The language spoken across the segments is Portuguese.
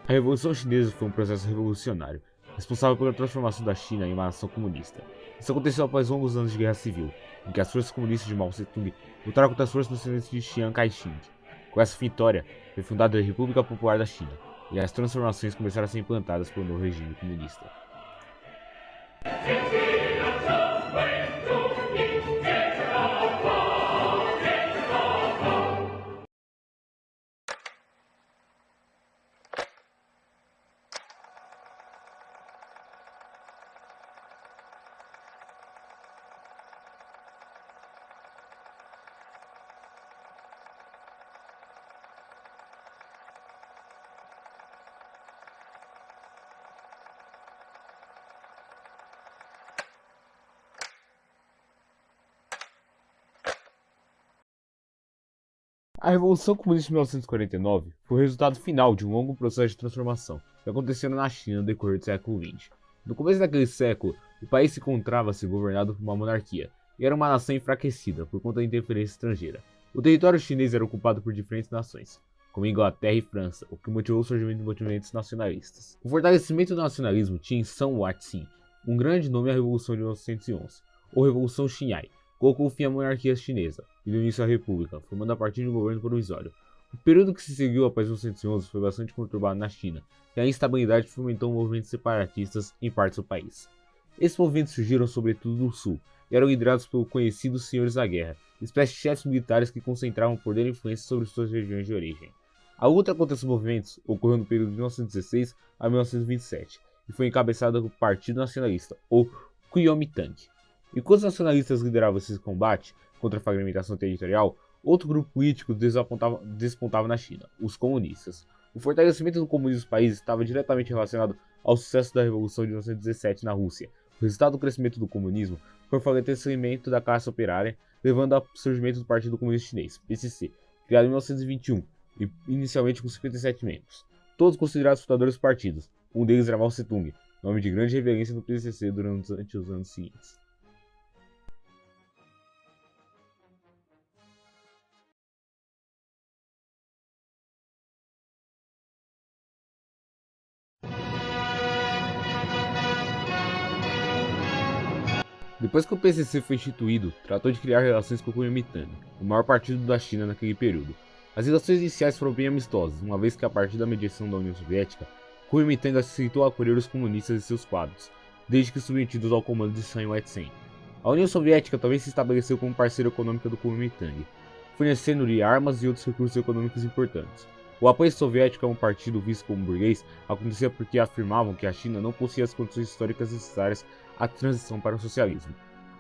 A Revolução Chinesa foi um processo revolucionário, responsável pela transformação da China em uma nação comunista. Isso aconteceu após longos anos de guerra civil, em que as forças comunistas de Mao Tse-tung lutaram contra as forças nacionalistas de Chiang Kai-shek. Com essa vitória, foi fundada a República Popular da China, e as transformações começaram a ser implantadas pelo novo regime comunista. A Revolução Comunista de 1949 foi o resultado final de um longo processo de transformação que aconteceu na China no decorrer do século XX. No começo daquele século, o país se encontrava-se governado por uma monarquia e era uma nação enfraquecida por conta da interferência estrangeira. O território chinês era ocupado por diferentes nações, como Inglaterra e França, o que motivou o surgimento de movimentos nacionalistas. O fortalecimento do nacionalismo tinha em Sun Yat-sen um grande nome à Revolução de 1911, ou Revolução Xinhai. Colocou fim à monarquia chinesa e deu início à república, formando a partir de um governo provisório. O período que se seguiu após 1911 foi bastante conturbado na China, e a instabilidade fomentou movimentos separatistas em partes do país. Esses movimentos surgiram sobretudo do sul, e eram liderados pelos conhecidos senhores da guerra, espécies de chefes militares que concentravam poder e influência sobre suas regiões de origem. A luta contra esses movimentos ocorreu no período de 1916 a 1927, e foi encabeçada pelo Partido Nacionalista, ou Kuomintang. Enquanto os nacionalistas lideravam esse combate contra a fragmentação territorial, outro grupo político despontava na China, os comunistas. O fortalecimento do comunismo dos países estava diretamente relacionado ao sucesso da Revolução de 1917 na Rússia. O resultado do crescimento do comunismo foi o fortalecimento da classe operária, levando ao surgimento do Partido Comunista Chinês, PCC, criado em 1921 e inicialmente com 57 membros, todos considerados fundadores dos partidos. Um deles era Mao Tse-tung, nome de grande reverência no PCC durante os anos seguintes. Depois que o PCC foi instituído, tratou de criar relações com o Kuomintang, o maior partido da China naquele período. As relações iniciais foram bem amistosas, uma vez que a partir da mediação da União Soviética, Kuomintang aceitou acolher os comunistas e seus quadros, desde que submetidos ao comando de Sun Yat-sen. A União Soviética também se estabeleceu como parceira econômica do Kuomintang, fornecendo-lhe armas e outros recursos econômicos importantes. O apoio soviético a um partido visto como burguês acontecia porque afirmavam que a China não possuía as condições históricas necessárias à transição para o socialismo.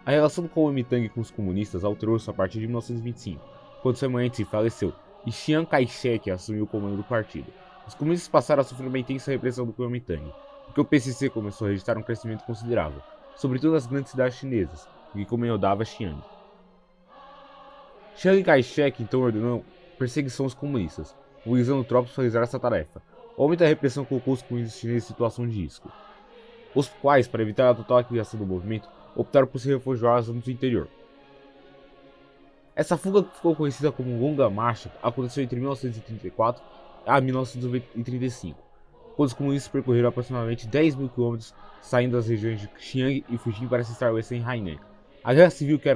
A relação do Kuomintang com os comunistas alterou-se a partir de 1925, quando Sun Yat-sen faleceu e Chiang Kai-shek assumiu o comando do partido. Os comunistas passaram a sofrer uma intensa repressão do Kuomintang, porque o PCC começou a registrar um crescimento considerável, sobretudo nas grandes cidades chinesas, o que incomodava Chiang. Chiang Kai-shek então ordenou perseguição aos comunistas, mobilizando tropas para realizar essa tarefa. O aumento da repressão colocou os comunistas chineses em situação de risco, os quais, para evitar a total aniquilação do movimento, optaram por se refugiar às zonas do interior. Essa fuga, que ficou conhecida como Longa Marcha, aconteceu entre 1934 a 1935, quando os comunistas percorreram aproximadamente 10 mil quilômetros saindo das regiões de Xi'an e Fujian para se estabelecer em Hainan. A guerra civil que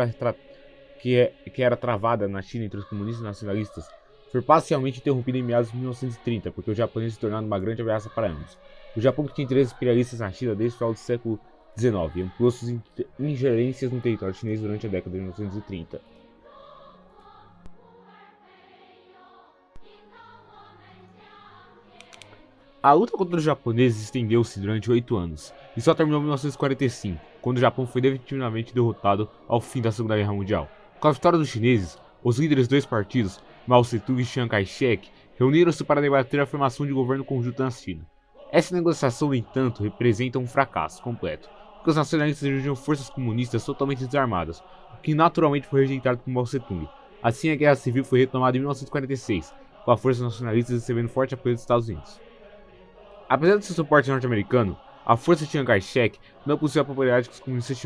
era travada na China entre os comunistas e nacionalistas foi parcialmente interrompida em meados de 1930, porque os japoneses se tornaram uma grande ameaça para ambos. O Japão, que tinha interesses imperialistas na China desde o final do século XIX, ampliou suas ingerências no território chinês durante a década de 1930. A luta contra os japoneses estendeu-se durante 8 anos, e só terminou em 1945, quando o Japão foi definitivamente derrotado ao fim da Segunda Guerra Mundial. Com a vitória dos chineses, os líderes dos dois partidos, Mao Tse-tung e Chiang Kai-shek, reuniram-se para debater a formação de governo conjunto na China. Essa negociação, no entanto, representa um fracasso completo, porque os nacionalistas exigiam forças comunistas totalmente desarmadas, o que naturalmente foi rejeitado por Mao Tse-tung. Assim, a Guerra Civil foi retomada em 1946, com as forças nacionalistas recebendo forte apoio dos Estados Unidos. Apesar de seu suporte norte-americano, a força de Chiang Kai-shek não possuía a popularidade que os comunistas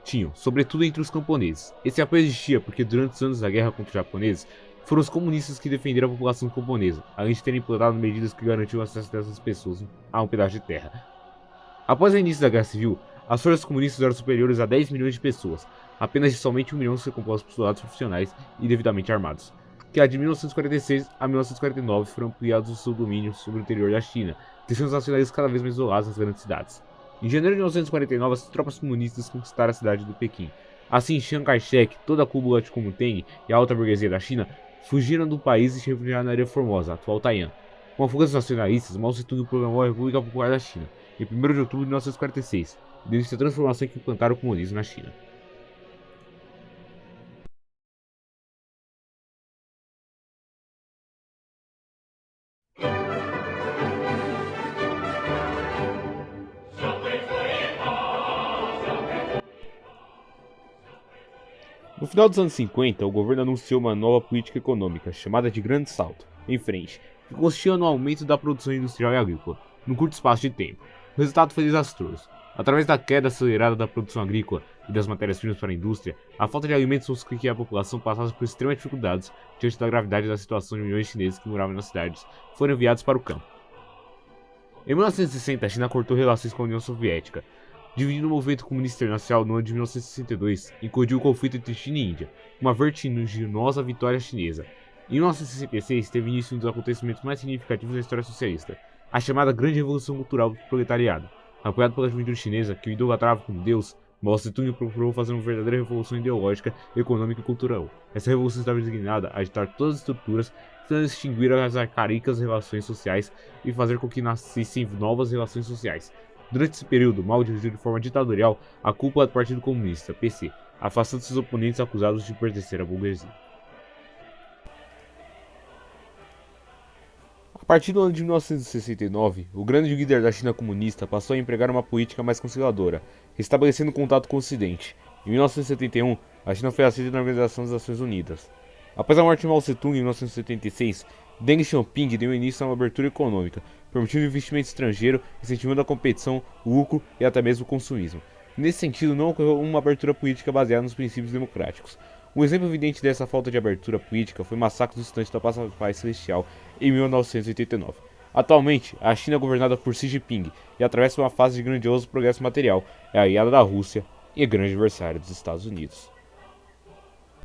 tinham, sobretudo entre os camponeses. Esse apoio existia porque durante os anos da guerra contra os japoneses, Foram os comunistas que defenderam a população camponesa, além de terem implantado medidas que garantiam o acesso dessas pessoas a um pedaço de terra. Após o início da Guerra Civil, as forças comunistas eram superiores a 10 milhões de pessoas, apenas de somente 1 milhão ser compostos por soldados profissionais e devidamente armados, que de 1946 a 1949 foram ampliados o seu domínio sobre o interior da China, deixando os nacionalistas cada vez mais isolados nas grandes cidades. Em janeiro de 1949, as tropas comunistas conquistaram a cidade do Pequim. Assim, Chiang Kai-shek, toda a cúpula de Kuomintang e a alta burguesia da China fugiram do país e se refugiaram na Ilha Formosa, atual Taiwan. Com a fuga dos nacionalistas, Mao Tse-tung proclamou a República Popular da China, em 1º de outubro de 1946, e início a transformação que implantaram o comunismo na China. No final dos anos 50, o governo anunciou uma nova política econômica, chamada de Grande Salto, em frente, que consistia no aumento da produção industrial e agrícola, num curto espaço de tempo. O resultado foi desastroso. Através da queda acelerada da produção agrícola e das matérias-primas para a indústria, a falta de alimentos fez com que a população passasse por extremas dificuldades diante da gravidade da situação de milhões de chineses que moravam nas cidades foram enviados para o campo. Em 1960, a China cortou relações com a União Soviética, dividindo o movimento comunista internacional no ano de 1962, eclodiu o conflito entre China e Índia, uma vertiginosa vitória chinesa. Em 1966, teve início um dos acontecimentos mais significativos da história socialista, a chamada Grande Revolução Cultural do Proletariado. Apoiado pela juventude chinesa, que o idolatrava como Deus, Mao Tse-tung procurou fazer uma verdadeira revolução ideológica, econômica e cultural. Essa revolução estava designada a agitar todas as estruturas, tentando extinguir as arcaicas relações sociais e fazer com que nascessem novas relações sociais. Durante esse período, Mao dirigiu de forma ditatorial a cúpula do Partido Comunista, PC, afastando seus oponentes acusados de pertencer à burguesia. A partir do ano de 1969, o grande líder da China comunista passou a empregar uma política mais conciliadora, restabelecendo contato com o Ocidente. Em 1971, a China foi aceita na Organização das Nações Unidas. Após a morte de Mao Tse-tung em 1976, Deng Xiaoping deu início a uma abertura econômica, permitindo investimento estrangeiro, incentivando a competição, o lucro e até mesmo o consumismo. Nesse sentido, não ocorreu uma abertura política baseada nos princípios democráticos. Um exemplo evidente dessa falta de abertura política foi o massacre dos estudantes da Praça da Paz Celestial em 1989. Atualmente, a China é governada por Xi Jinping e atravessa uma fase de grandioso progresso material, é aliada da Rússia e é grande adversária dos Estados Unidos.